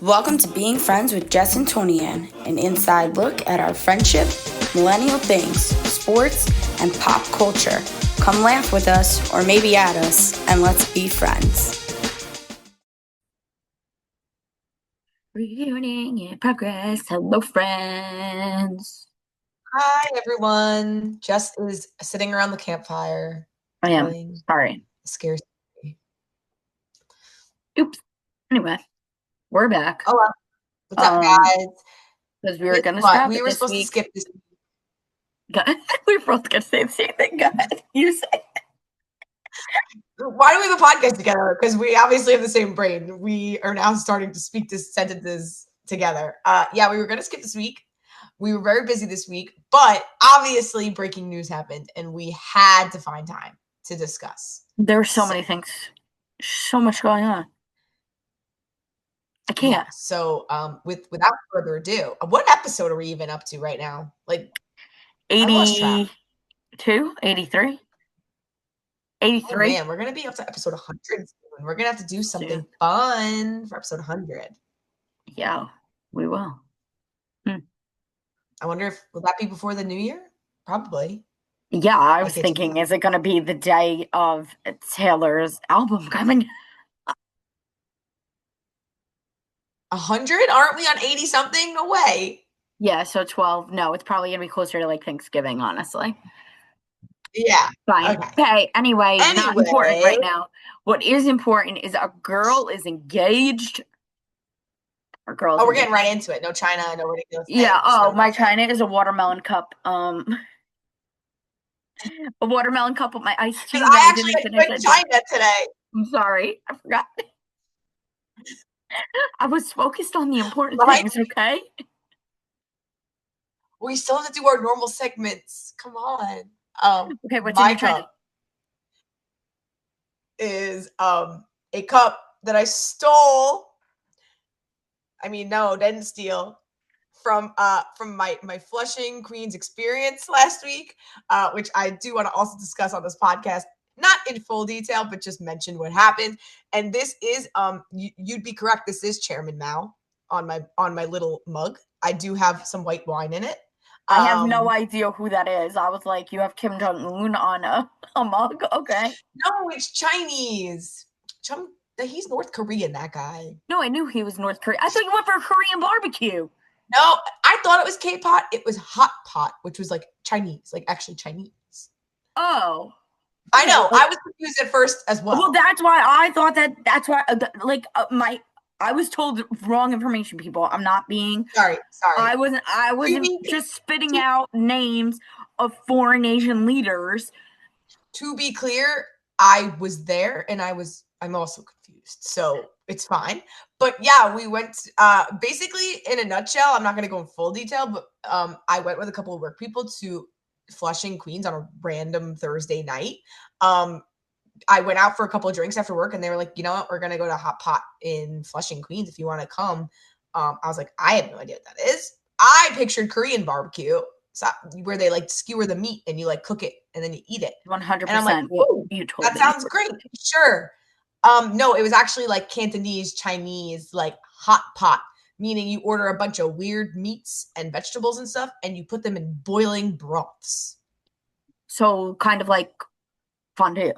Welcome to Being Friends with Jess and Toni-ann, an inside look at our friendship, millennial things, sports, and pop culture. Come laugh with us, or maybe at us, and let's be friends. Reuniting in progress. Hello, friends. Hi, everyone. Jess is sitting around the campfire. I am. Sorry. Scares me. Oops. Anyway, we're back. Oh, well. What's up, guys? Because we were going to scrap We it were this supposed week. to skip this week. We were both going to say the same thing. Go ahead. You say. Why do we have a podcast together? Because we obviously have the same brain. We are now starting to speak these sentences together. Yeah, we were going to skip this week. We were very busy this week, but obviously breaking news happened, and we had to find time to discuss. There are so many things. So much going on. I can't. Yeah, so without further ado, what episode are we even up to right now? Like 82, 83, 83. Oh man, we're gonna be up to episode 100 soon. We're gonna have to do something fun for episode 100. Yeah, we will. I wonder if will that be before the new year? Probably. Yeah, I was thinking, is it going to be the day of Taylor's album coming? 100? Aren't we on 80 something? No way. Yeah, so 12. No, it's probably going to be closer to like Thanksgiving, honestly. Yeah. Fine. Okay. Anyway, not important right now. What is important is a girl is engaged. Our girl. Oh, we're getting right into it. No China, no ridiculous. Yeah. Oh, my China is a watermelon cup. A watermelon cup with my iced tea. I actually went to China today. I'm sorry, I forgot. I was focused on the important things. Okay. We still have to do our normal segments. Come on. Okay, what's in your China? Is a cup that I stole. I mean, no, didn't steal from my Flushing Queens experience last week, which I do want to also discuss on this podcast, not in full detail, but just mention what happened. And this is you'd be correct. This is Chairman Mao on my little mug. I do have some white wine in it. I have no idea who that is. I was like, you have Kim Jong-un on a mug? Okay. No, it's Chinese. He's North Korean, that guy. No, I knew he was North Korean. I thought you went for a Korean barbecue. No, I thought it was K-pot. It was hot pot, which was like Chinese, like actually Chinese. Oh. I know. I was confused at first as well. Well, that's why I thought that's why, I was told wrong information, people. I'm not being sorry. I wasn't just spitting out names of foreign Asian leaders. To be clear, I was there and I'm also confused. So it's fine. But yeah, we went basically in a nutshell, I'm not gonna go in full detail, but I went with a couple of work people to Flushing, Queens on a random Thursday night. I went out for a couple of drinks after work and they were like, you know what, we're going to go to Hot Pot in Flushing, Queens if you want to come. I was like, I have no idea what that is. I pictured Korean barbecue, where they like skewer the meat and you like cook it and then you eat it. 100%. And I'm like, that sounds great. Sure. No, it was actually like Cantonese, Chinese, like hot pot, meaning you order a bunch of weird meats and vegetables and stuff and you put them in boiling broths. So kind of like fondue.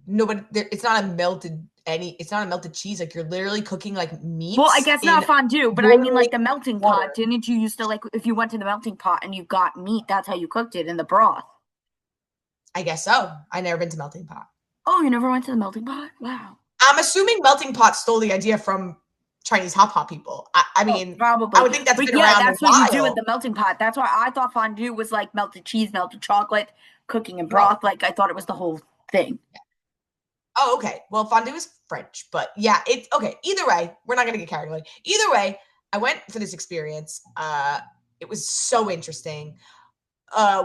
No, but it's not a melted cheese. Like you're literally cooking like meat. Well, I guess not fondue, but I mean like the melting pot. Didn't you used to like if you went to the melting pot and you got meat, that's how you cooked it in the broth? I guess so. I never been to melting pot. Oh, you never went to the melting pot? Wow. I'm assuming melting pot stole the idea from Chinese hot pot people. I mean, probably. I would think that's been around that's what you do at the melting pot. That's why I thought fondue was like melted cheese, melted chocolate, cooking in broth. Like I thought it was the whole thing. Yeah. Oh, okay. Well, fondue is French, but yeah, it's okay. Either way, we're not going to get carried away. Either way, I went for this experience. It was so interesting.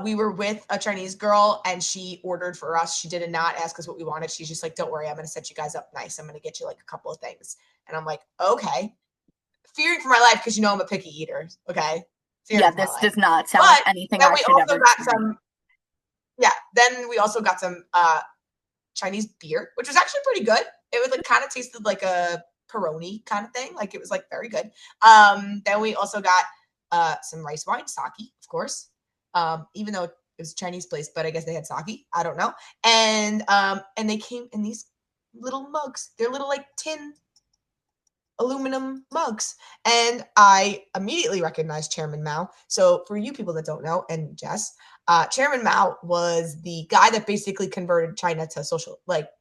We were with a Chinese girl and she ordered for us. She did not ask us what we wanted. She's just like, don't worry, I'm going to set you guys up nice. I'm going to get you like a couple of things. And I'm like, okay. Fearing for my life because you know I'm a picky eater. Okay. This does not sound like anything I should ever do. Then we also got some Chinese beer, which was actually pretty good. It was like kind of tasted like a Peroni kind of thing. Like it was like very good. Then we also got some rice wine, sake, of course. Even though it was a Chinese place, but I guess they had sake. I don't know. And they came in these little mugs. They're little like tin aluminum mugs. And I immediately recognized Chairman Mao. So for you people that don't know, and Jess, Chairman Mao was the guy that basically converted China to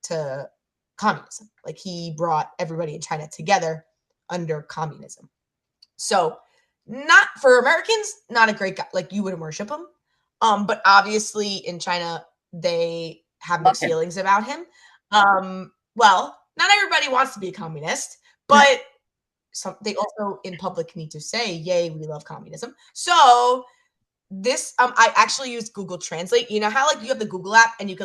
to communism. Like he brought everybody in China together under communism. So not for Americans, not a great guy. Like you wouldn't worship him. But obviously in China, they have mixed feelings about him. Well, not everybody wants to be a communist, but they also in public need to say, yay, we love communism. So this, I actually used Google Translate. You know how like you have the Google app and you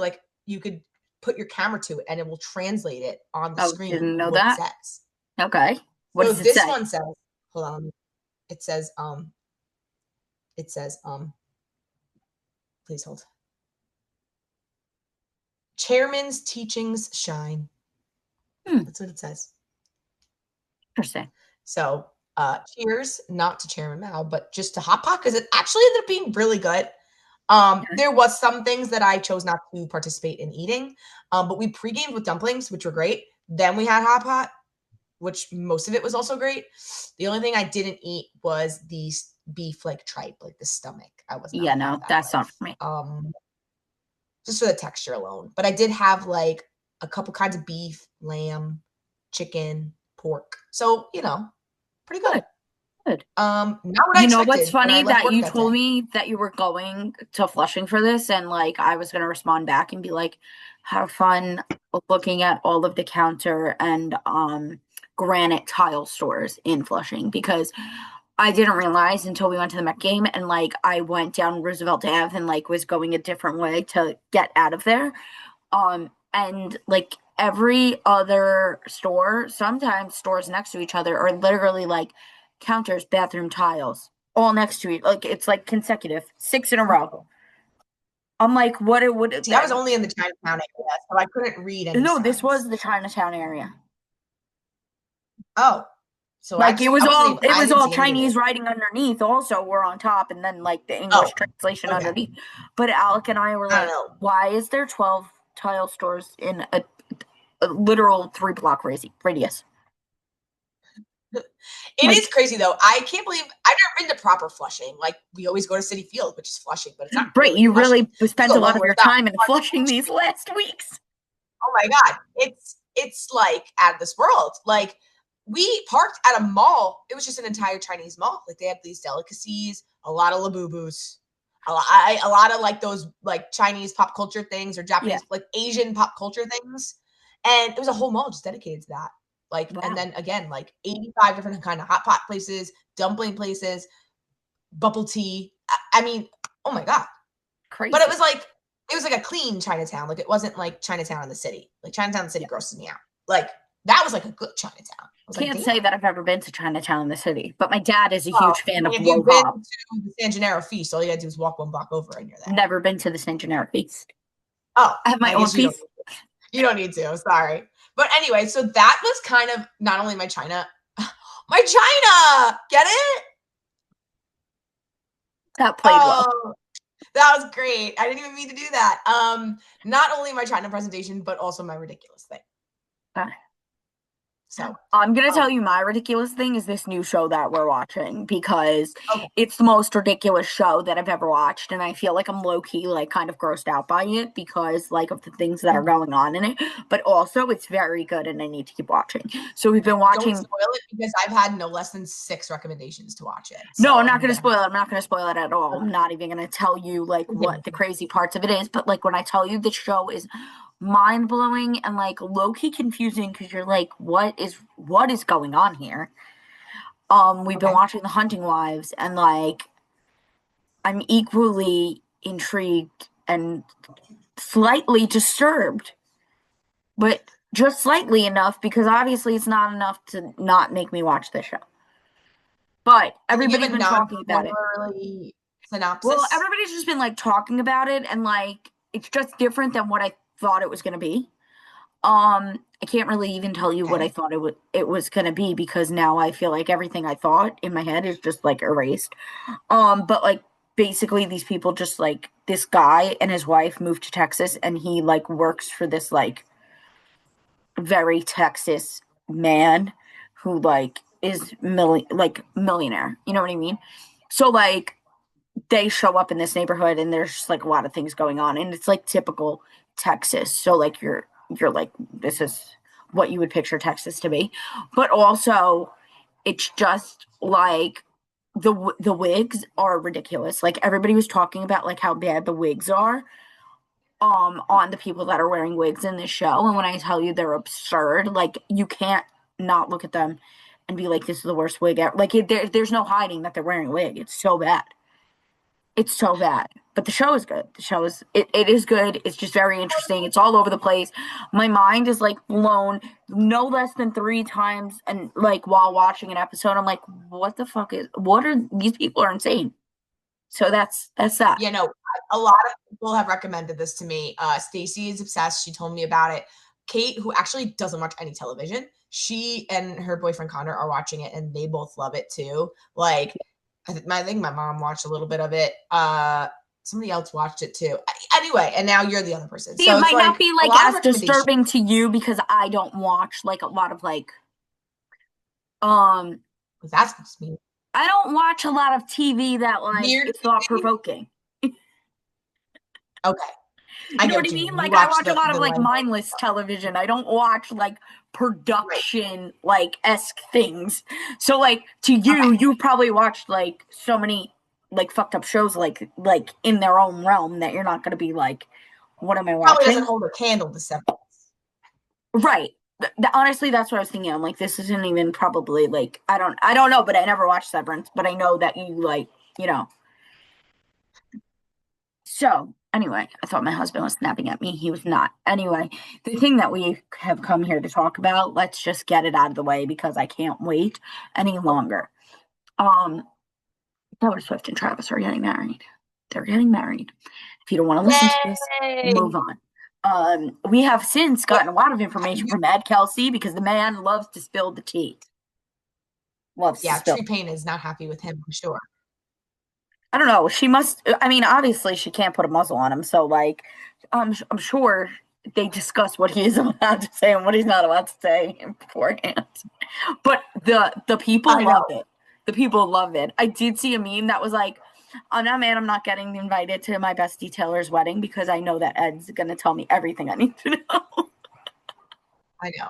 could put your camera to it and it will translate it on the screen. Didn't know that. It says. Okay. What does it say? One says, hold on. It says, please hold. Chairman's teachings shine. That's what it says. Interesting. So cheers, not to Chairman Mao, but just to Hot Pot, because it actually ended up being really good. There was some things that I chose not to participate in eating, but we pre-gamed with dumplings, which were great. Then we had Hot Pot, which most of it was also great. The only thing I didn't eat was the beef like tripe, like the stomach. I was not that's not for me. Just for the texture alone. But I did have like a couple kinds of beef, lamb, chicken, pork. So, pretty good. Good. Not what I expected. What's funny that you told me that you were going to Flushing for this, and like I was gonna respond back and be like, have fun looking at all of the counter and granite tile stores in Flushing, because I didn't realize until we went to the Met game and like I went down Roosevelt Ave and like was going a different way to get out of there. And like every other store, sometimes stores next to each other are literally like counters, bathroom tiles, all next to each. Like it's like consecutive, 6 in a row. I'm like, what it would. See, I was only in the Chinatown area, so I couldn't read any. No, this was the Chinatown area. Oh, so like it was all Chinese writing underneath. Also, we're on top, and then like the English translation underneath. But Alec and I were like, why is there 12 tile stores in a literal 3-block radius? It is crazy though. I can't believe I've never been to proper Flushing. Like we always go to City Field, which is Flushing, but it's not right. Really you Flushing. Really spent a lot of your time in Flushing these last weeks. Oh my god, it's like out of this world. Like we parked at a mall. It was just an entire Chinese mall. Like they had these delicacies, a lot of labubus, a lot of like those like Chinese pop culture things or Japanese like Asian pop culture things, and it was a whole mall just dedicated to that. Like, and then again, like 85 different kind of hot pot places, dumpling places, bubble tea. I mean, oh my god, crazy! But it was like a clean Chinatown. Like it wasn't like Chinatown in the city. Like Chinatown in the city grosses me out. Like that was like a good Chinatown. Can't say that I've ever been to Chinatown in the city, but my dad is a huge fan of If you've been to the San Gennaro Feast, all you gotta do is walk 1 block over and you're there. Never been to the San Gennaro Feast. Oh, I have my own feast. You don't need to. Sorry. But anyway, so that was kind of not only my China. Get it? That played well. That was great. I didn't even mean to do that. Not only my China presentation, but also my ridiculous thing. So I'm going to tell you my ridiculous thing is this new show that we're watching, because it's the most ridiculous show that I've ever watched. And I feel like I'm low key, like kind of grossed out by it because like of the things that are going on in it, but also it's very good and I need to keep watching. So we've been watching. Don't spoil it because I've had no less than 6 recommendations to watch it. So no, I'm not going to spoil it. I'm not going to spoil it at all. I'm not even going to tell you like what the crazy parts of it is. But like when I tell you the show is mind-blowing and like low-key confusing because you're like, what is going on here? We've been watching The Hunting Wives and like I'm equally intrigued and slightly disturbed, but just slightly enough because obviously it's not enough to not make me watch this show. But everybody's been talking about it. Synopsis? Well, everybody's just been like talking about it and like it's just different than what I thought it was going to be. I can't really even tell you what I Okay. thought it was gonna be, because now I feel like everything I thought in my head is just like erased. But like basically these people just like this guy and his wife moved to Texas, and he like works for this like very Texas man who like is millionaire. You know what I mean? So like they show up in this neighborhood and there's just like a lot of things going on, and it's like typical Texas. So like you're like, this is what you would picture Texas to be. But also it's just like the wigs are ridiculous. Like everybody was talking about like how bad the wigs are on the people that are wearing wigs in this show, and when I tell you they're absurd, like you can't not look at them and be like, this is the worst wig ever. Like there's no hiding that they're wearing a wig. It's so bad. It's so bad. But the show is good. The show is it is good. It's just very interesting. It's all over the place. My mind is like blown no less than 3 times, and like while watching an episode, I'm like, what are these people are insane. So that's that. You know, a lot of people have recommended this to me. Stacy is obsessed. She told me about it. Kate, who actually doesn't watch any television, she and her boyfriend Connor are watching it, and they both love it too. Like, I think my mom watched a little bit of it. Somebody else watched it too. Anyway, and now you're the other person. See, So it it's might not like be a like lot of as recommendations. disturbing to you because I don't watch like a lot of like What's that supposed to mean? I don't watch a lot of TV that like Weird is TV? thought provoking. Okay. I You know get what I what you mean? mean. You Like I watch watch a lot of the like Len mindless television. I don't watch like right. production like esque things. So like to Okay. you probably watched like so many like fucked up shows like in their own realm that you're not gonna be like, what am I Probably doesn't watching? hold a candle to Severance. Right. Honestly, that's what I was thinking. I'm like, this isn't even probably like I don't know, but I never watched Severance, but I know that you like, you know. So anyway, I thought my husband was snapping at me. He was not. Anyway, the thing that we have come here to talk about, let's just get it out of the way because I can't wait any longer. Taylor Swift and Travis are getting married. They're getting married. If you don't want to listen to this, Yay! move on. We have since What gotten a lot of information from Ed Kelsey because the man loves to spill the tea. Loves to yeah, spill. Tree Payne is not happy with him, I'm sure. I don't know. She must. I mean, obviously, she can't put a muzzle on him. So, like, I'm sure they discuss what he is allowed to say and what he's not allowed to say beforehand. But the people I know. love it. The people love it. I did see a meme that was like, "I'm not man. I'm not getting invited to my bestie Taylor's wedding because I know that Ed's gonna tell me everything I need to know." I know.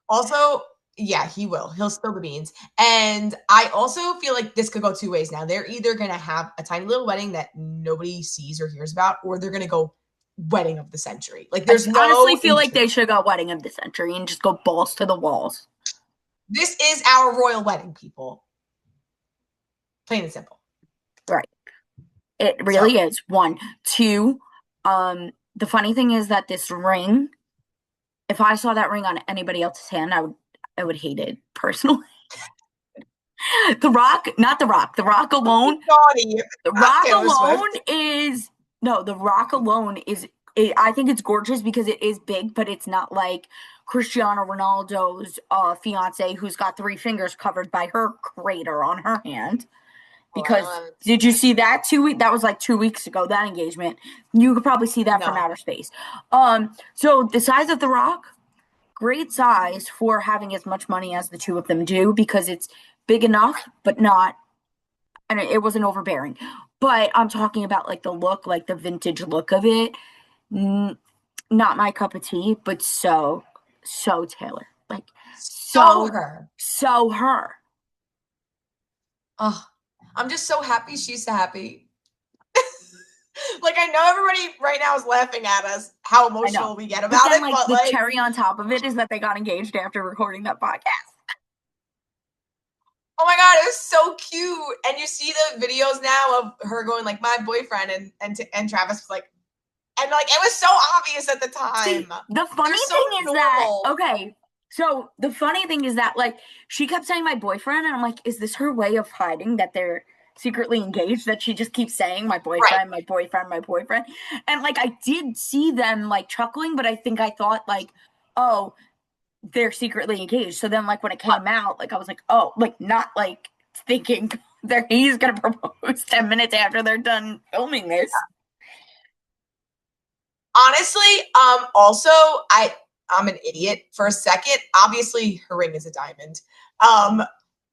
Also, yeah, he will. He'll spill the beans. And I also feel like this could go 2 ways now. They're either going to have a tiny little wedding that nobody sees or hears about, or they're going to go wedding of the century. Like, there's no honestly feel like in-between. they should go wedding of the century and just go balls to the walls. This is our royal wedding, people. Plain and simple. Right. It really is. 1, 2. The funny thing is that this ring, if I saw that ring on anybody else's hand, I would hate it personally. The Rock, not The Rock. The Rock alone. The Rock alone is no. The Rock alone is. I think it's gorgeous because it is big, but it's not like Cristiano Ronaldo's fiance, who's got 3 fingers covered by her crater on her hand. Because did you see that 2 weeks? That was like 2 weeks ago. That engagement, you could probably see that from outer space. So the size of the Rock, great size for having as much money as the two of them do because it's big enough, but not, and it wasn't overbearing. But I'm talking about like the look, like the vintage look of it. Not my cup of tea, but so Taylor, like so her. Oh, I'm just so happy she's so happy. Like, I know everybody right now is laughing at us, how emotional we get about it. But the cherry on top of it is that they got engaged after recording that podcast. Oh my God, it was so cute. And you see the videos now of her going like, my boyfriend, and Travis was like, and like, it was so obvious at the time. See, the funny thing is that, okay, so the funny thing is that, like, she kept saying my boyfriend, and I'm like, is this her way of hiding that they're secretly engaged, that she just keeps saying my boyfriend, my boyfriend, my boyfriend? And, like, I did see them, like, chuckling, but I think I thought, like, oh, they're secretly engaged. So then, like, when it came out, like, I was like, oh, like, not like thinking that he's gonna propose 10 minutes after they're done filming this. Honestly, also, I'm an idiot for a second. Obviously, her ring is a diamond.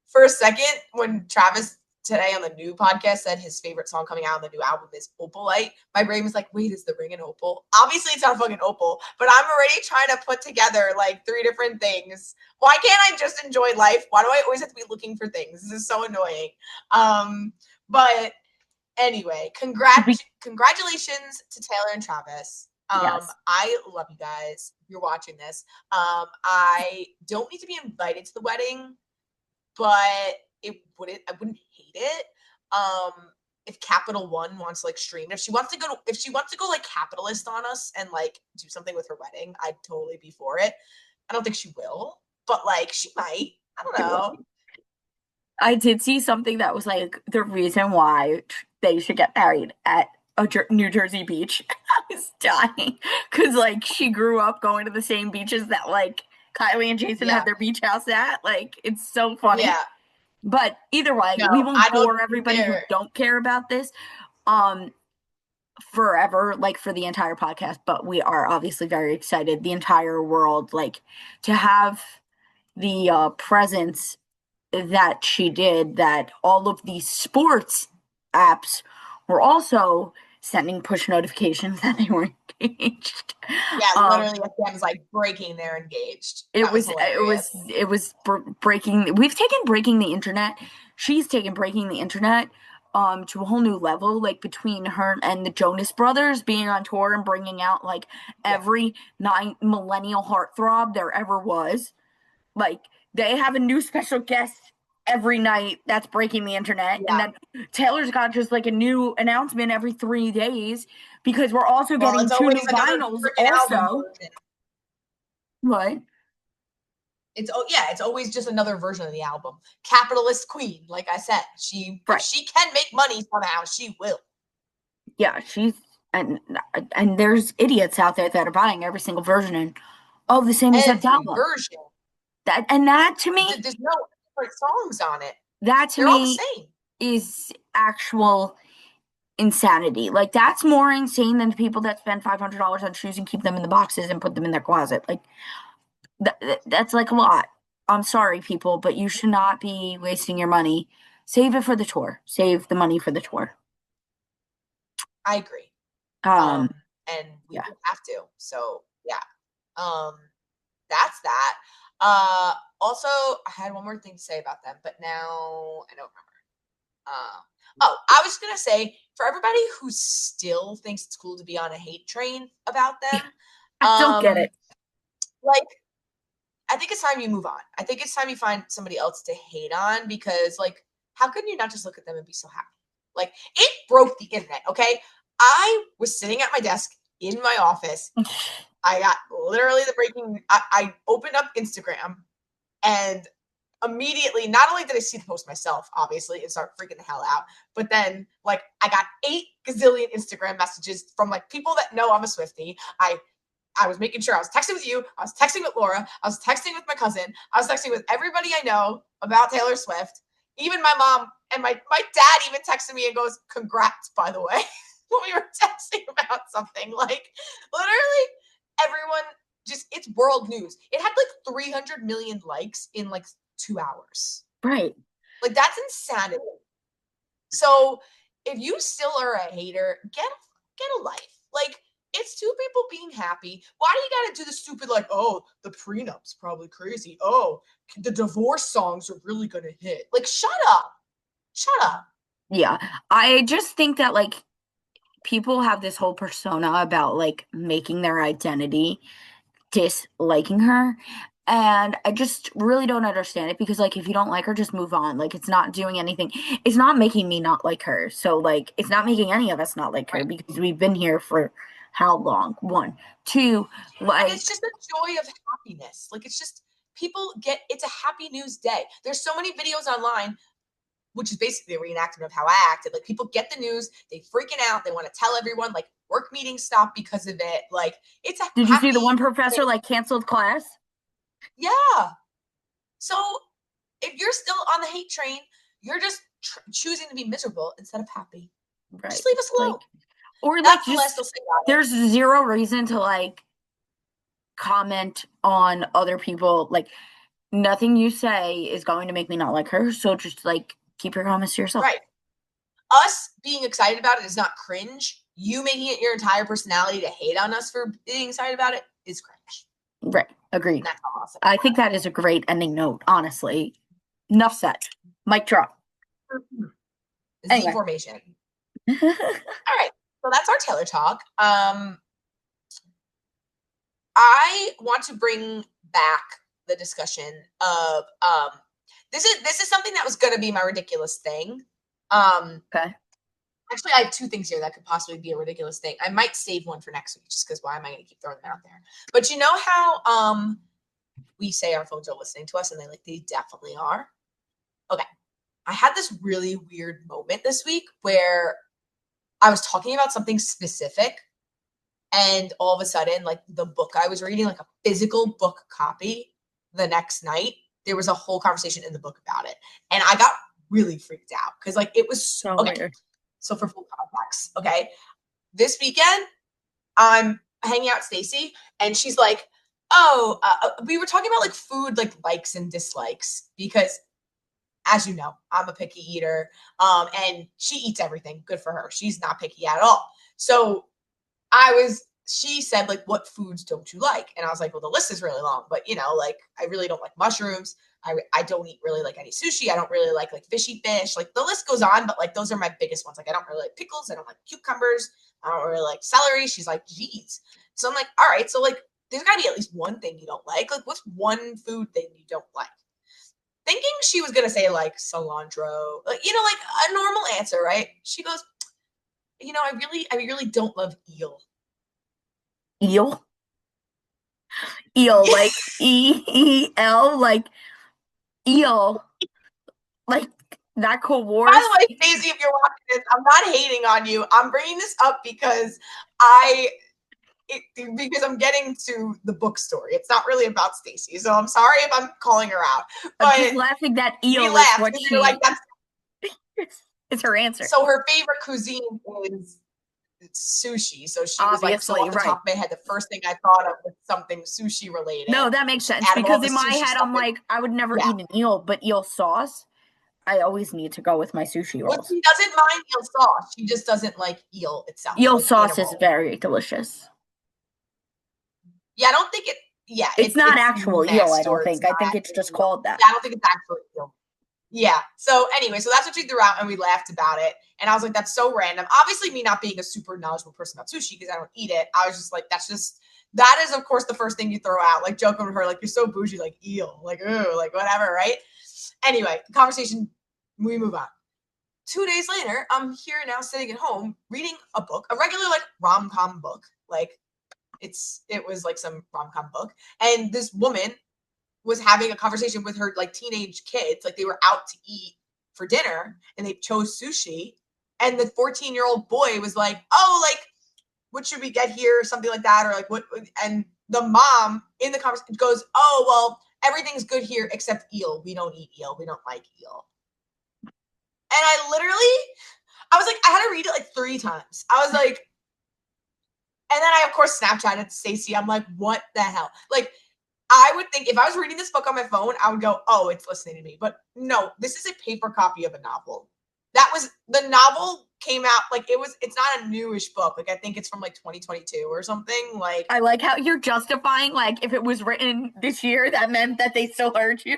For a second, when Travis today on the new podcast said his favorite song coming out on the new album is Opalite, my brain was like, wait, is the ring an opal? Obviously, it's not a fucking opal, but I'm already trying to put together like 3 different things. Why can't I just enjoy life? Why do I always have to be looking for things? This is so annoying. But anyway, congratulations to Taylor and Travis. Yes. I love you guys. If you're watching this. I don't need to be invited to the wedding, but I wouldn't hate it. If Capital One wants to like stream, if she wants to go like capitalist on us and like do something with her wedding, I'd totally be for it. I don't think she will, but like she might. I don't know. I did see something that was like the reason why they should get married at a New Jersey beach. I was dying because like she grew up going to the same beaches that like Kylie and Jason had their beach house at. Like it's so funny. Yeah. But either way, No, we won't I don't bore everybody who care. don't care about this forever, like for the entire podcast. But we are obviously very excited, the entire world, like to have the presence that she did, that all of these sports apps were also sending push notifications that they were engaged. Yeah, literally FM's like breaking they're engaged. That was hilarious. It was breaking. We've taken breaking the internet. She's taken breaking the internet to a whole new level, like between her and the Jonas Brothers being on tour and bringing out like every millennial heartthrob there ever was. Like they have a new special guest every night that's breaking the internet. And then Taylor's got just like a new announcement every 3 days because we're also getting 2 new vinyls also. What? It's always just another version of the album. Capitalist queen, like I said. If she can make money somehow, she will. Yeah, she's and there's idiots out there that are buying every single version and the same exact album. Version. That to me, there's no different songs on it. That to They're me all the same. Is actual insanity. Like that's more insane than the people that spend $500 on shoes and keep them in the boxes and put them in their closet. Like that's like a lot. I'm sorry, people, but you should not be wasting your money. Save it for the tour. Save the money for the tour. I agree. And we have to. So yeah. That's that. Also, I had one more thing to say about them, but now I don't remember. I was gonna say for everybody who still thinks it's cool to be on a hate train about them, I don't get it. Like, I think it's time you move on. I think it's time you find somebody else to hate on because, like, how can you not just look at them and be so happy? Like, it broke the internet. Okay, I was sitting at my desk in my office. I got literally the breaking. I opened up Instagram and immediately, not only did I see the post myself, obviously, and start freaking the hell out, but then like I got 8 gazillion Instagram messages from like people that know I'm a Swiftie. I was making sure I was texting with you. I was texting with Laura. I was texting with my cousin. I was texting with everybody I know about Taylor Swift. Even my mom and my dad even texted me and goes, "Congrats, by the way," when we were texting about something. Like literally. Everyone it's world news. It had like 300 million likes in like 2 hours. Right. Like that's insanity. So if you still are a hater, get a life. Like it's 2 people being happy. Why do you gotta do the stupid like, oh, the prenup's probably crazy. Oh, the divorce songs are really gonna hit. Like shut up. Shut up. Yeah. I just think that like people have this whole persona about like making their identity disliking her, and I just really don't understand it because like if you don't like her, just move on. Like it's not doing anything. It's not making me not like her, so like it's not making any of us not like her because we've been here for how long? 1, 2, like, and it's just a joy of happiness. Like it's just people it's a happy news day. There's so many videos online which is basically a reenactment of how I acted. Like, people get the news, they freaking out, they want to tell everyone, like, work meetings stop because of it. Like, it's a Did you see the one happy professor thing. like canceled class? Yeah. So if you're still on the hate train, you're just choosing to be miserable instead of happy. Right. Just leave us alone. Like, or like That's the last I'll just say about it. there's zero reason to like comment on other people. Like, nothing you say is going to make me not like her. So just like keep your comments to yourself. Right. Us being excited about it is not cringe. You making it your entire personality to hate on us for being excited about it is cringe. Right. Agreed. And that's all I'll say. I think that is a great ending note, honestly. Enough said. Mic drop. Anyway. Z-formation. All right. So that's our Taylor talk. I want to bring back the discussion of this is something that was going to be my ridiculous thing. Okay. Actually, I have two things here that could possibly be a ridiculous thing. I might save one for next week just because why am I going to keep throwing them out there? But you know how we say our phones are listening to us and they definitely are. Okay. I had this really weird moment this week where I was talking about something specific and all of a sudden, like the book I was reading, like a physical book copy the next night, there was a whole conversation in the book about it. And I got really freaked out because like it was so okay. Weird. So for full context, okay, this weekend I'm hanging out with Stacy and she's like, oh, we were talking about like food, like likes and dislikes because as you know, I'm a picky eater and she eats everything. Good for her. She's not picky at all. So she said, like, what foods don't you like? And I was like, well, the list is really long, but you know, like, I really don't like mushrooms. I don't eat really like any sushi. I don't really like fishy fish. Like the list goes on, but like, those are my biggest ones. Like, I don't really like pickles. I don't like cucumbers. I don't really like celery. She's like, geez. So I'm like, all right. So like, there's gotta be at least one thing you don't like. Like, what's one food thing you don't like? Thinking she was going to say like cilantro, like, you know, like a normal answer, right? She goes, you know, I really don't love eel. Eel? Eel, like E-E-L, like eel. Like that Cold War. By the way, Daisy, if you're watching this, I'm not hating on you. I'm bringing this up because because I'm getting to the book story. It's not really about Stacy, so I'm sorry if I'm calling her out. But I'm just laughing that eel we is laughed what because you're like, that's it's her answer. So her favorite cuisine is sushi. So she was like, so off the top of my head, the first thing I thought of was something sushi related. No, that makes sense because in my head, I'm like, I would never eat an eel, but eel sauce, I always need to go with my sushi rolls. Well, she doesn't mind eel sauce. She just doesn't like eel itself. Eel like sauce is very delicious. Yeah, I don't think it. Yeah, it's not actual eel. I don't think. I think it's just called that. Yeah, I don't think it's actual eel. Yeah. So anyway, so that's what she threw out, and we laughed about it. And I was like, that's so random. Obviously, me not being a super knowledgeable person about sushi because I don't eat it, I was just like, that is of course the first thing you throw out, like joking with her, like, you're so bougie, like eel, like, ooh, like whatever, right? Anyway, the conversation, we move on. 2 days later, I'm here now sitting at home reading a book, a regular like rom-com book. Like it was like some rom-com book. And this woman was having a conversation with her like teenage kids. Like they were out to eat for dinner and they chose sushi. And the 14-year-old boy was like, oh, like, what should we get here? Or something like that. Or like what? And the mom in the conversation goes, oh, well, everything's good here except eel. We don't eat eel. We don't like eel. And I was like, I had to read it like 3 times. I was like, and then I, of course, Snapchatted Stacey. I'm like, what the hell? Like, I would think if I was reading this book on my phone, I would go, oh, it's listening to me. But no, this is a paper copy of a novel. The novel came out, like, it's not a newish book. Like, I think it's from like 2022 or something. Like, I like how you're justifying, like, if it was written this year, that meant that they still heard you.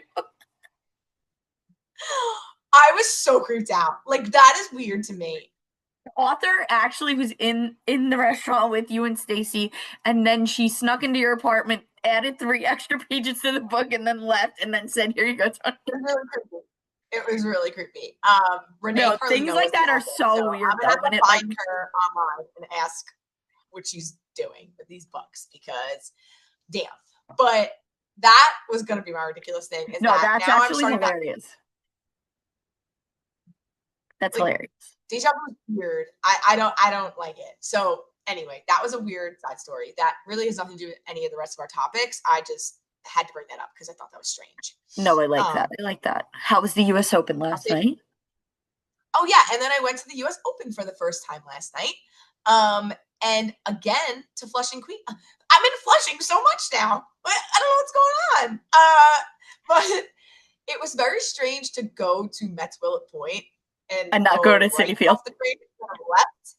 I was so creeped out. Like, that is weird to me. The author actually was in the restaurant with you and Stacy, and then she snuck into your apartment, added 3 extra pages to the book, and then left, and then said, here you go, Toni. It was really creepy. Renee no, things like that are so weird. I'm gonna have to find her online and ask what she's doing with these books because, damn. But that was gonna be my ridiculous thing. No, that's actually hilarious. That's Like, hilarious. deja vu is weird. I don't like it. So anyway, that was a weird side story. That really has nothing to do with any of the rest of our topics. I just had to bring that up because I thought that was strange. No, I like that. I like that. How was the US Open last night? Oh yeah, and then I went to the US Open for the first time last night. And again to Flushing Queen. I'm in Flushing so much now. I don't know what's going on. But it was very strange to go to Mets Willet Point And not go to right Citi Field. off the train left.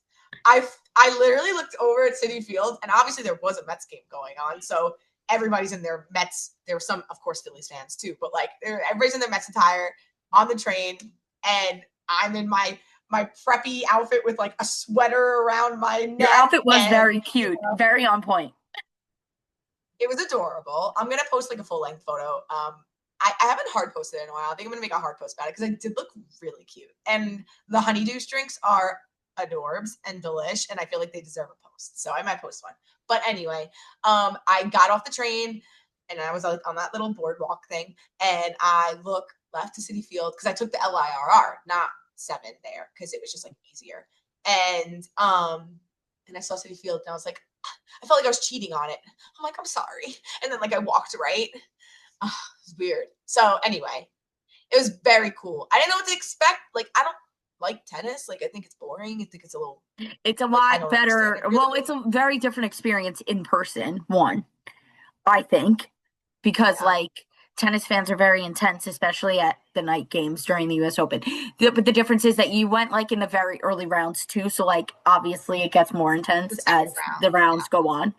I literally looked over at Citi Field, and obviously there was a Mets game going on, so everybody's in their Mets. There were some, of course, Phillies fans too, but like everybody's in their Mets attire on the train, and I'm in my preppy outfit with like a sweater around my neck. Your outfit was very cute, very on point. It was adorable. I'm gonna post like a full length photo. I haven't hard posted in a while. I think I'm gonna make a hard post about it because I did look really cute. And the honeydew drinks are adorbs and delish, and I feel like they deserve a post. So I might post one. But anyway, I got off the train and I was on that little boardwalk thing, and I look left to Citi Field because I took the LIRR, not 7 there, because it was just like easier. And I saw Citi Field and I was like, I felt like I was cheating on it. I'm like, I'm sorry. And then like I walked right. It was weird. So anyway, it was very cool. I didn't know what to expect. Like, I don't like tennis. Like, I think it's boring. I think it's a little. It's a lot better. Well, it's a very different experience in person. One, I think, because like tennis fans are very intense, especially at the night games during the US Open. But the difference is that you went like in the very early rounds too. So like obviously it gets more intense as the rounds go on.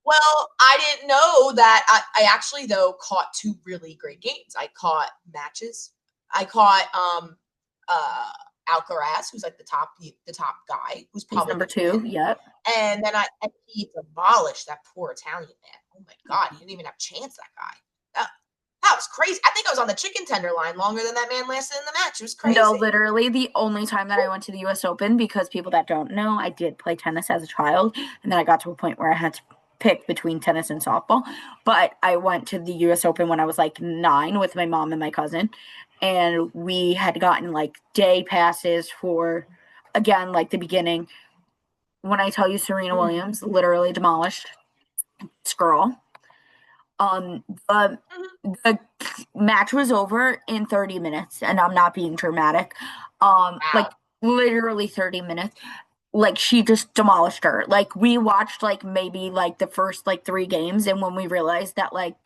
Well, I didn't know that. I actually though caught 2 really great games. I caught matches. I caught Alcaraz, who's like the top guy, who's probably number 2. Yep. And then he demolished that poor Italian man. Oh my God, he didn't even have a chance. That guy. That was crazy. I think I was on the chicken tender line longer than that man lasted in the match. It was crazy. No, literally the only time that I went to the US Open, because people that don't know, I did play tennis as a child, and then I got to a point where I had to pick between tennis and softball. But I went to the US Open when I was like 9 with my mom and my cousin, and we had gotten like day passes for, again, like the beginning. When I tell you Serena Williams literally demolished this girl. The match was over in 30 minutes, and I'm not being dramatic. Like literally 30 minutes. Like she just demolished her. Like we watched like maybe like the first like 3 games, and when we realized that like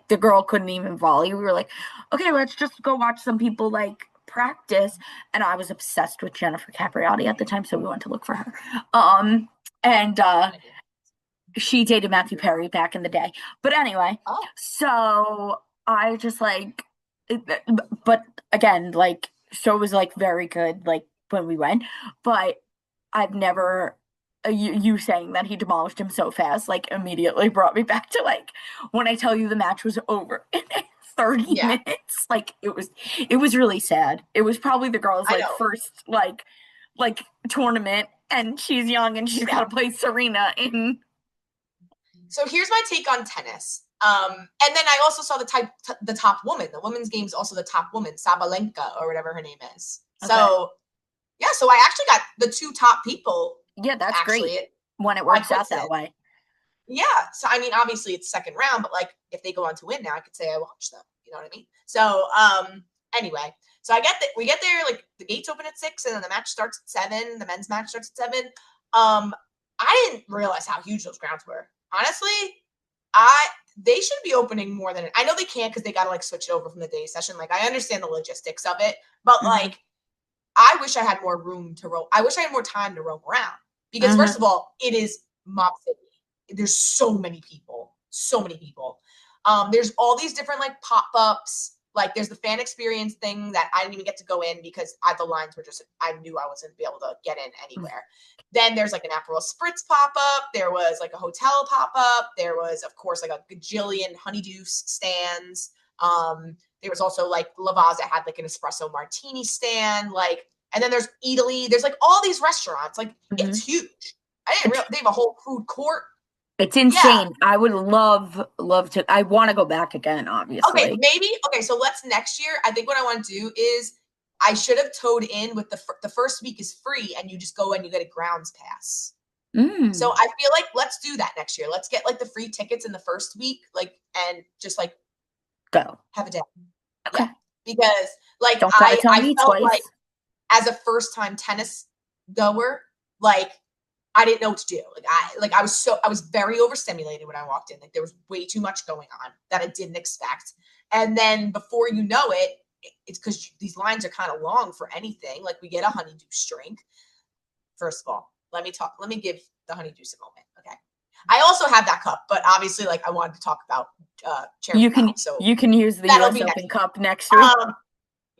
the girl couldn't even volley, we were like, okay, let's just go watch some people like practice. And I was obsessed with Jennifer Capriati at the time, so we went to look for her. And she dated Matthew Perry back in the day. But anyway, so I just like, but again, like, so it was like very good, like when we went, but I've never, you saying that he demolished him so fast, like immediately brought me back to like, when I tell you the match was over in 30 minutes, like it was really sad. It was probably the girl's like first, like tournament, and she's young and she's got to play Serena in. So here's my take on tennis. And then I also saw the top woman. The women's game is also the top woman, Sabalenka or whatever her name is. Okay. So yeah, so I actually got the 2 top people. Yeah, that's great when it works out that way. Yeah. So I mean, obviously it's second round, but like if they go on to win now, I could say I watched them. You know what I mean? So anyway, so we get there, like the gates open at 6 and then the match starts at 7. The men's match starts at 7. I didn't realize how huge those grounds were. Honestly, they should be opening more than I know they can't because they got to like switch it over from the day session. Like I understand the logistics of it, but like I wish I had more room to roam. I wish I had more time to roam around because first of all, it is Mob City. There's so many people. There's all these different like pop-ups. Like there's the fan experience thing that I didn't even get to go in because the lines were just, I knew I wasn't be able to get in anywhere. Then there's like an Aperol Spritz pop-up. There was like a hotel pop-up. There was, of course, like a gajillion honeydew stands. There was also like Lavazza had like an espresso martini stand. Like, and then there's Italy. There's like all these restaurants. Like it's huge. I didn't realize they have a whole food court. It's insane. Yeah. I would love to. I want to go back again, obviously. Okay, maybe. Okay, so let's next year. I think what I want to do is I should have towed in with the first week is free, and you just go and you get a grounds pass. So I feel like let's do that next year. Let's get like the free tickets in the first week, like, and just like go have a day. Okay. Yeah. Because like Don't gotta tell me felt twice. like as a first time tennis goer, like I didn't know what to do. I was very overstimulated when I walked in. Like there was way too much going on that I didn't expect. And then before you know it, it's because these lines are kind of long for anything. Like we get a honeydew drink. First of all, let me give the honeydew a moment. Okay. I also have that cup, but obviously like I wanted to talk about charity. You can use the US Open cup next week.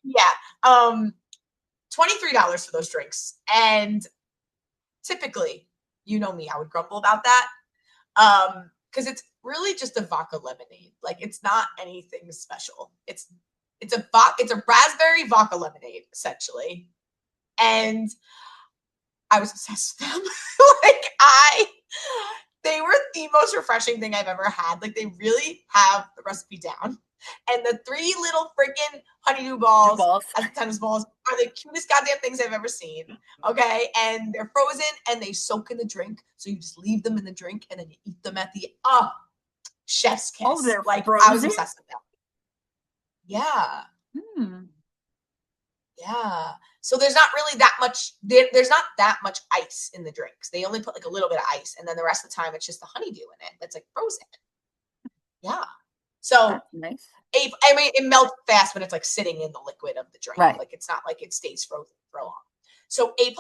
$23 for those drinks. And typically, you know me, I would grumble about that. Because it's really just a vodka lemonade. Like it's not anything special. It's a raspberry vodka lemonade, essentially. And I was obsessed with them. They were the most refreshing thing I've ever had. Like they really have the recipe down. And the 3 little freaking honeydew balls as tennis balls are the cutest goddamn things I've ever seen. Okay. And they're frozen and they soak in the drink. So you just leave them in the drink and then you eat them at the chef's kiss. Oh, they're like frozen? I was obsessed with them. Yeah. Yeah. So there's not really that much, there's not that much ice in the drinks. They only put like a little bit of ice. And then the rest of the time it's just the honeydew in it. That's like frozen. Yeah. So that's nice. I mean, it melts fast when it's like sitting in the liquid of the drink. Right. Like it's not like it stays frozen for long. So A++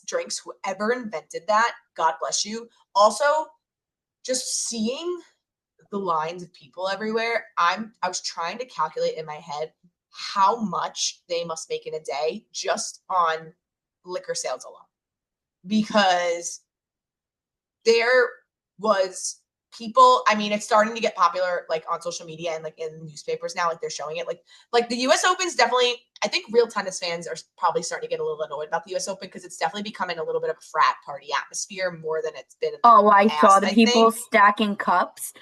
drinks, whoever invented that, God bless you. Also, just seeing the lines of people everywhere, I was trying to calculate in my head how much they must make in a day just on liquor sales alone. Because there was people, I mean, it's starting to get popular like on social media and like in newspapers now, like they're showing it. Like the US Open's definitely, I think real tennis fans are probably starting to get a little annoyed about the US Open because it's definitely becoming a little bit of a frat party atmosphere more than it's been in the past, saw the people stacking cups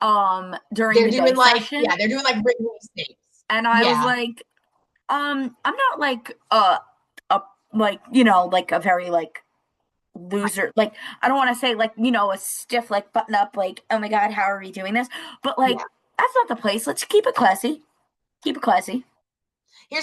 during they're the doing day session. they're doing like Wrigley Stakes. And I was like, I'm not like like, you know, like a very like loser, like I don't want to say like, you know, a stiff like button up like, oh my god, how are we doing this? But like that's not the place. Let's keep it classy. Here's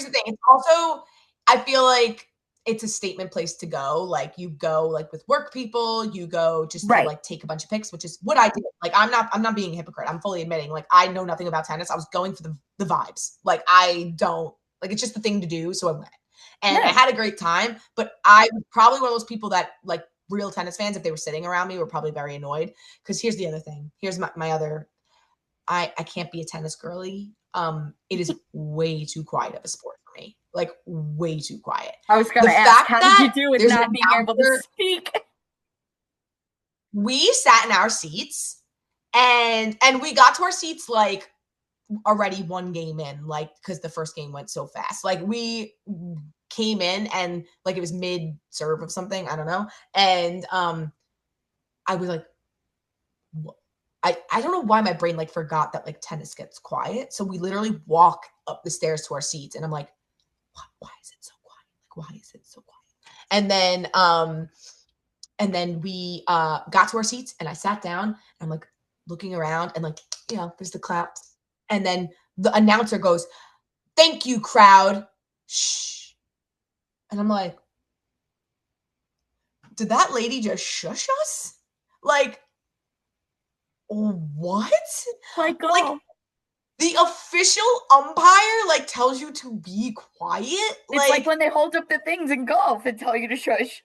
the thing, it's also, I feel like it's a statement place to go. Like you go like with work people, you go just to like take a bunch of pics, which is what I did. Like I'm not being a hypocrite. I'm fully admitting like I know nothing about tennis. I was going for the vibes. Like I don't like, it's just the thing to do. So I went and I had a great time, but I was probably one of those people that like real tennis fans, if they were sitting around me, were probably very annoyed. Because here's the other thing. Here's my other, I can't be a tennis girly. It is way too quiet of a sport for me. Like way too quiet. I was gonna ask, how did you do with not being able to speak? We sat in our seats and we got to our seats like already one game in, like because the first game went so fast. Like we came in and like it was mid serve of something, I don't know. And I was like, what? I don't know why my brain like forgot that like tennis gets quiet. So we literally walk up the stairs to our seats and I'm like, why is it so quiet? Like, why is it so quiet? And then we got to our seats and I sat down and I'm like looking around and like, you know, there's the claps. And then the announcer goes, "Thank you, crowd." Shh. And I'm like, did that lady just shush us? Like, what? Like the official umpire like tells you to be quiet. It's like when they hold up the things in golf and tell you to shush.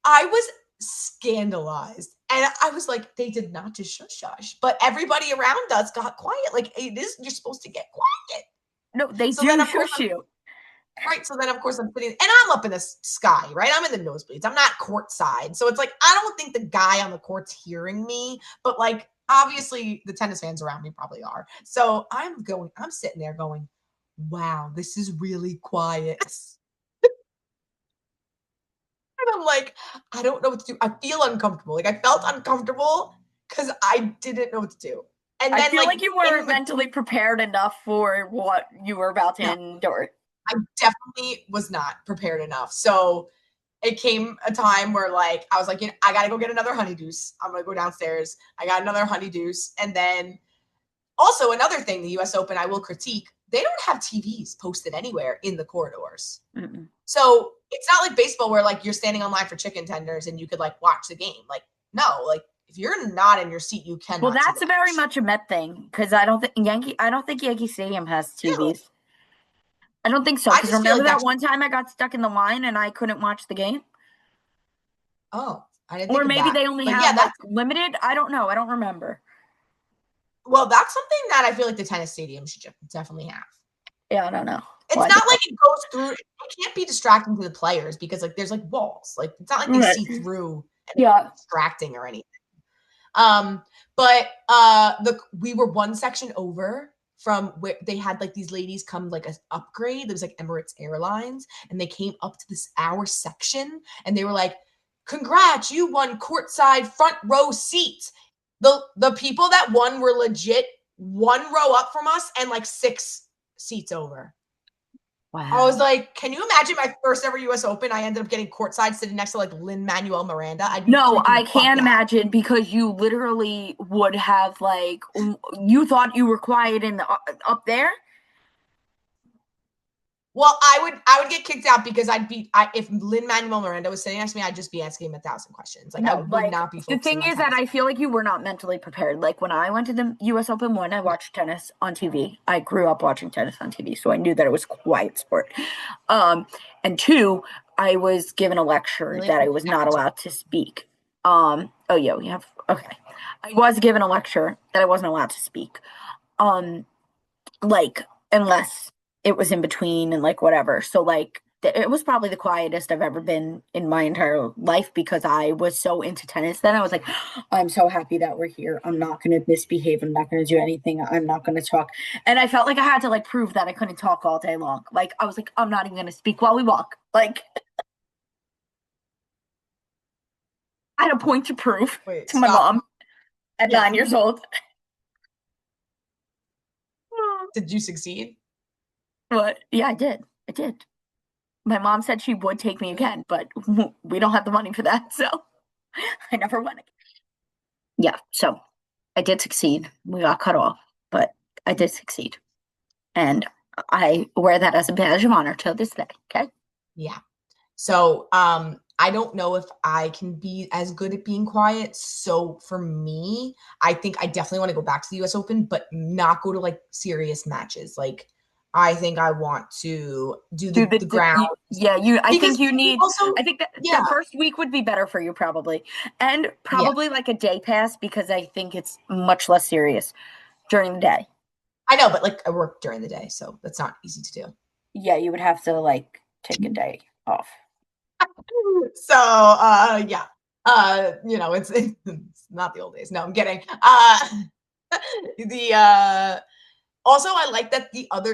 I was scandalized. And I was like, they did not just shush. But everybody around us got quiet. Like you're supposed to get quiet. No, they do shush you. Right. So then, of course, I'm sitting, and I'm up in the sky, right? I'm in the nosebleeds. I'm not courtside. So it's like, I don't think the guy on the court's hearing me, but like, obviously the tennis fans around me probably are. So I'm sitting there going, wow, this is really quiet. And I'm like, I don't know what to do. I feel uncomfortable. Like I felt uncomfortable because I didn't know what to do. And then I feel like you weren't mentally prepared enough for what you were about to endure. I definitely was not prepared enough. So it came a time where like I was like, I gotta go get another honeydews. I'm gonna go downstairs. I got another honeydews. And then also another thing, the US Open, I will critique, they don't have TVs posted anywhere in the corridors. Mm-mm. So it's not like baseball where like you're standing online for chicken tenders and you could like watch the game. Like, no, like if you're not in your seat, you cannot. Well, that's very much a Met thing because I don't think Yankee Stadium has TVs. Really? I don't think so. I Because just feel remember like that one time I got stuck in the line and I couldn't watch the game? Oh, I didn't Or think of maybe that. they only But have yeah, like limited. I don't know. I don't remember. well, that's something that I feel like the tennis stadium should definitely have. Yeah, I don't know. It's Well, not like it goes through. It can't be distracting to the players because like there's like walls. Like it's not like they see through and Yeah. distracting or anything. But we were one section over from where they had like these ladies come like an upgrade. There was like Emirates Airlines, and they came up to our section, and they were like, "Congrats, you won courtside front row seats." The people that won were legit 1 row up from us and like 6 seats over. Wow. I was like, can you imagine my first ever US Open? I ended up getting courtside sitting next to like Lin-Manuel Miranda. No, I can't imagine because you literally would have like you thought you were quiet in the up there. Well, I would get kicked out because if Lin-Manuel Miranda was sitting next to me, I'd just be asking him 1,000 questions. Like I would not be focusing. The thing is that I feel like you were not mentally prepared. Like when I went to the US Open, one, I watched tennis on TV. I grew up watching tennis on TV, so I knew that it was a quiet sport. And 2, I was given a lecture that I was not allowed to speak. Oh yeah, we have okay. I was given a lecture that I wasn't allowed to speak. Like unless it was in between and like whatever. So like it was probably the quietest I've ever been in my entire life because I was so into tennis. Then I was like, I'm so happy that we're here. I'm not going to misbehave. I'm not going to do anything. I'm not going to talk. And I felt like I had to like prove that I couldn't talk all day long. Like I was like, I'm not even going to speak while we walk. Like I had a point to prove to my mom at 9 years old. Did you succeed? But yeah, I did. I did. My mom said she would take me again, but we don't have the money for that, so I never went again. Yeah, so I did succeed. We got cut off, but I did succeed. And I wear that as a badge of honor till this day, okay? Yeah. So, I don't know if I can be as good at being quiet. So for me, I think I definitely want to go back to the US Open, but not go to like serious matches. Like I think I want to do the ground. I think you need also, I think that the first week would be better for you probably. And probably like a day pass because I think it's much less serious during the day. I know, but like I work during the day, so that's not easy to do. Yeah, you would have to like take a day off. So yeah. It's not the old days. No, I'm kidding. Also I like that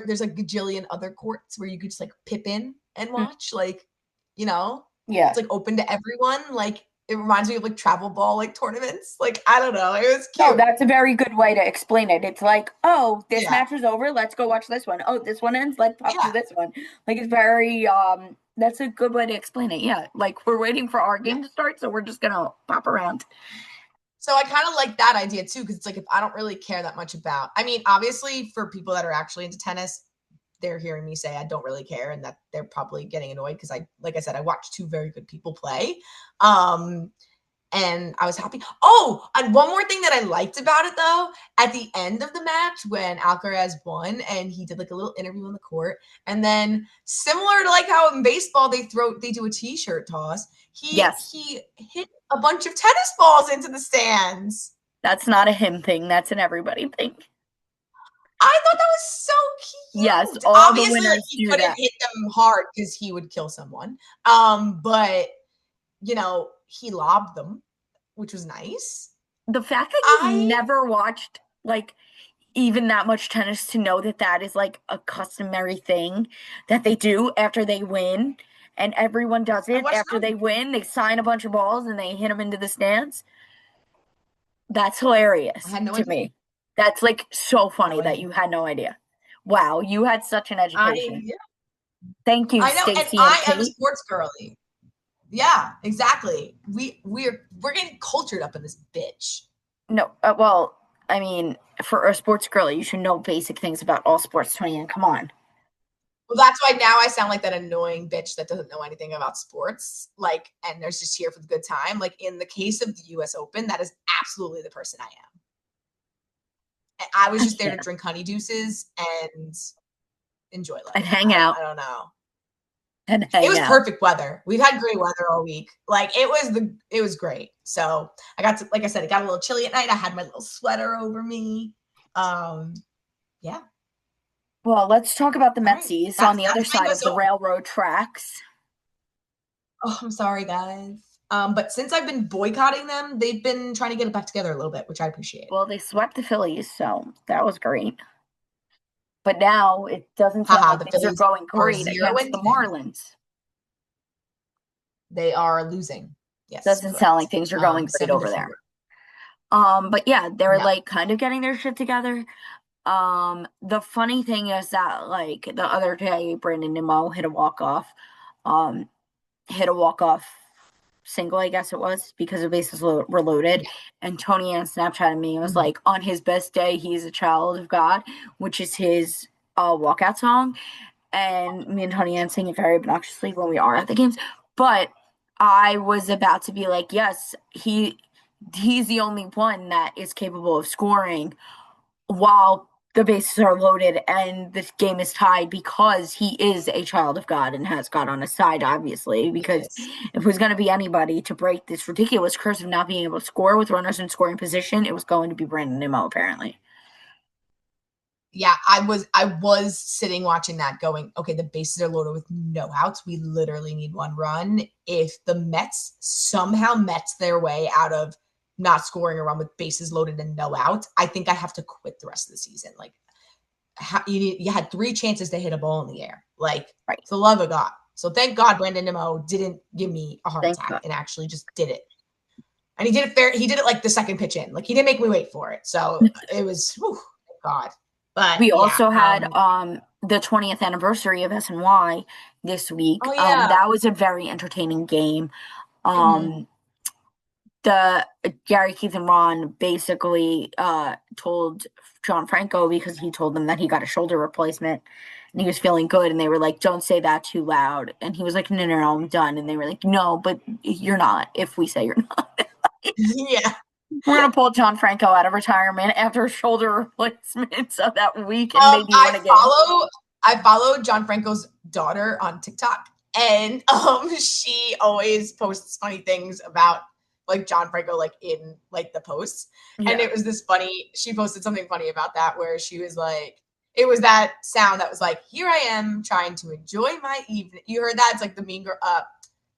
there's a gajillion other courts where you could just like pip in and watch. Like, it's like open to everyone. Like it reminds me of like travel ball like tournaments. Like I don't know. It was cute. No, that's a very good way to explain it. It's like, oh, this match is over. Let's go watch this one. Oh, this one ends. Let's pop to this one. Like it's very that's a good way to explain it. Yeah. Like we're waiting for our game to start, so we're just gonna pop around. So I kind of like that idea too, because it's like if I don't really care that much about, I mean, obviously for people that are actually into tennis, they're hearing me say I don't really care, and that they're probably getting annoyed because like I said, I watched 2 very good people play. And I was happy. Oh, and one more thing that I liked about it though, at the end of the match when Alcaraz won and he did like a little interview on the court, and then similar to like how in baseball they do a t-shirt toss, he hit a bunch of tennis balls into the stands. That's not a him thing, that's an everybody thing. I thought that was so cute. Yes, obviously like, he couldn't hit them hard because he would kill someone. But he lobbed them, which was nice. The fact that you've never watched like even that much tennis to know that is like a customary thing that they do after they win, and everyone does it after they win. They sign a bunch of balls and they hit them into the stands. That's hilarious to me. That's like so funny that you had no idea. Wow, you had such an education. Thank you, I know, and Stacey and I am a Kate. sports girly. Yeah, exactly. We're getting cultured up in this bitch. No, well, I mean, for a sports girl, you should know basic things about all sports, Toni-ann. Come on. Well, that's why now I sound like that annoying bitch that doesn't know anything about sports, like, and there's just here for the good time. Like in the case of the U.S. Open, that is absolutely the person I am. And I was just there to drink honey juices and enjoy life. And hang out. I don't know. And hang It was out. perfect weather. We've had great weather all week. Like it was great. So I got to, like I said, it got a little chilly at night. I had my little sweater over me. Yeah. Well, let's talk about the All right. Metsies on That's the other my side US of the Open. railroad tracks. Oh, I'm sorry, guys. But since I've been boycotting them, they've been trying to get it back together a little bit, which I appreciate. Well, they swept the Phillies, so that was great. But now it doesn't sound Haha, like the things are Phillies going are great 0 against and the 10. Marlins. They are losing. Yes, Doesn't correct. sound like things are going great 7 over to there. 4. But yeah, they're No. like kind of getting their shit together. The funny thing is that like the other day, Brandon Nimmo hit a walk off single, I guess it was, because the bases were loaded. Yeah. And Toni-ann Snapchatted me and was Mhm. like, on his best day, he's a child of God, which is his walkout song. And me and Toni-ann sing it very obnoxiously when we are at the games. But I was about to be like, yes, he's the only one that is capable of scoring while the bases are loaded and this game is tied, because he is a child of God and has God on his side, obviously. Because Yes. if it was going to be anybody to break this ridiculous curse of not being able to score with runners in scoring position, it was going to be Brandon Nimmo, apparently. Yeah, I was sitting watching that going, okay, the bases are loaded with no outs. We literally need one run. If the Mets somehow Mets their way out of not scoring a run with bases loaded and no outs, I think I have to quit the rest of the season. Like you had 3 chances to hit a ball in the air. Like, Right. for the love of God. So thank God Brandon Nimmo didn't give me a heart Thank attack God. and actually just did it. And he did it fair. He did it like the second pitch in. Like he didn't make me wait for it. So it was, whew, thank God. But We yeah, also had the 20th anniversary of SNY this week. Oh yeah. That was a very entertaining game. Mhm. The Gary, Keith, and Ron basically told John Franco, because he told them that he got a shoulder replacement and he was feeling good, and they were like, "Don't say that too loud." And he was like, "No, no, no, I'm done." And they were like, "No, but you're not. If we say you're not." Yeah. We're gonna pull John Franco out of retirement after a shoulder replacement so that we can maybe win a game. I follow John Franco's daughter on TikTok, and she always posts funny things about like John Franco, like in like the posts. Yeah. And it was this funny, she posted something funny about that where she was like, it was that sound that was like, here I am trying to enjoy my evening. You heard that? It's like the mean girl,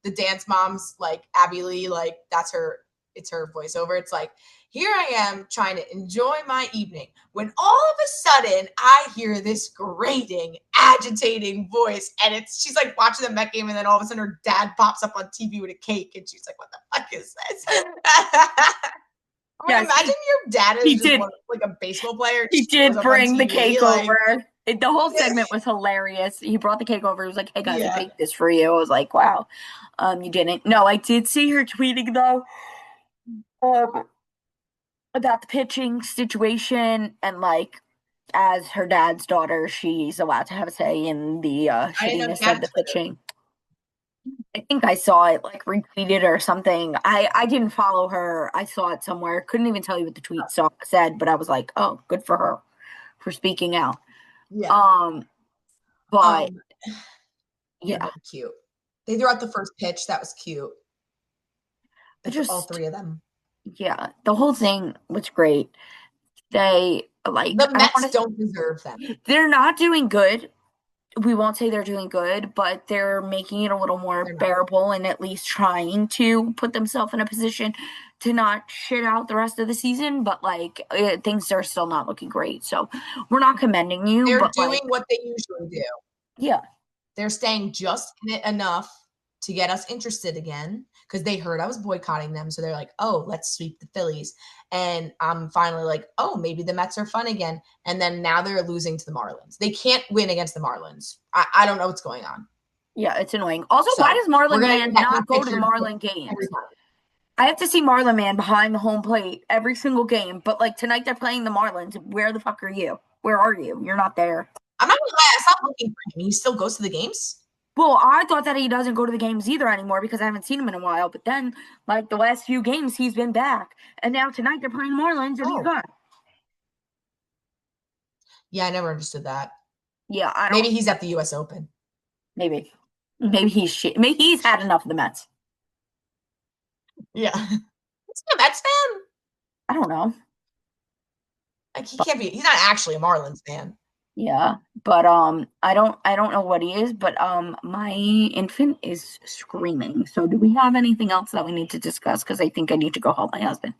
the dance moms, like Abby Lee, like it's her voiceover. It's like, here I am trying to enjoy my evening when all of a sudden I hear this grating, agitating voice, and she's like watching the Met game, and then all of a sudden her dad pops up on TV with a cake, and she's like, "What the fuck is this?" I mean, Yes, imagine your dad is just did. like a baseball player. He did bring the cake like, over. The whole segment was hilarious. He brought the cake over. He was like, "Hey guys, I Yeah. baked this for you." I was like, "Wow." You didn't. No, I did see her tweeting though about the pitching situation, and like, as her dad's daughter, she's allowed to have a say in the I didn't know shittiness dad of the Twitter. pitching. I think I saw it like retweeted or something. I didn't follow her. I saw it somewhere. Couldn't even tell you what the tweet said, but I was like, "Oh, good for her for speaking out." Yeah. But They're yeah, very cute. They threw out the first pitch. That was cute. All 3 of them. Yeah, the whole thing was great. They like The Mets don't deserve them. They're not doing good. We won't say they're doing good, but they're making it a little more bearable and at least trying to put themselves in a position to not shit out the rest of the season. But like things are still not looking great, so we're not commending you. They're but doing like, what they usually do. Yeah, they're staying just in it enough to get us interested again. because they heard I was boycotting them. So they're like, oh, let's sweep the Phillies. And I'm finally like, oh, maybe the Mets are fun again. And then now they're losing to the Marlins. They can't win against the Marlins. I don't know what's going on. Yeah, it's annoying. Also, why does Marlon Man not go to the Marlin games? I have to see Marlon Man behind the home plate every single game. But like tonight they're playing the Marlins. Where the fuck are you? Where are you? You're not there. I'm not gonna lie, I stopped looking for him. He still goes to the games? Well, I thought that he doesn't go to the games either anymore because I haven't seen him in a while. But then, like the last few games, he's been back. And now tonight they're playing the Marlins and he's gone. Yeah, I never understood that. Yeah, I don't. Maybe he's at the U.S. Open. Maybe he's had enough of the Mets. Yeah. Is he a Mets fan? I don't know. Like he can't be. He's not actually a Marlins fan. Yeah, but I don't know what he is, but my infant is screaming. So do we have anything else that we need to discuss? Because I think I need to go help my husband.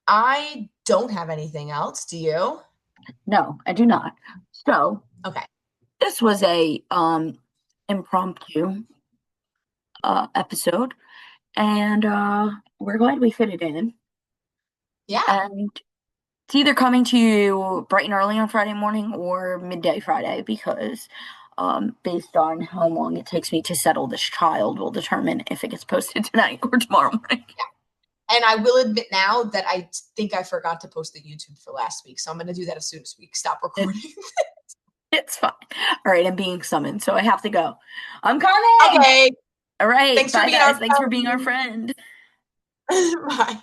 I don't have anything else. Do you? No, I do not. So okay. This was a impromptu episode, and we're glad we fit it in. Yeah. And it's either coming to you bright and early on Friday morning or midday Friday because based on how long it takes me to settle this child will determine if it gets posted tonight or tomorrow morning. Yeah. And I will admit now that I think I forgot to post the YouTube for last week. So I'm going to do that as soon as we stop recording. It's fine. All right, I'm being summoned, so I have to go. I'm coming! Okay. All right. Thanks bye, for being guys. our Thanks for being our friend. Bye.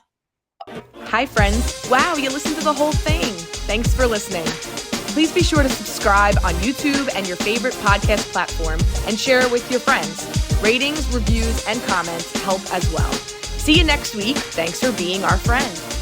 Hi, friends. Wow, you listened to the whole thing. Thanks for listening. Please be sure to subscribe on YouTube and your favorite podcast platform and share it with your friends. Ratings, reviews, and comments help as well. See you next week. Thanks for being our friend.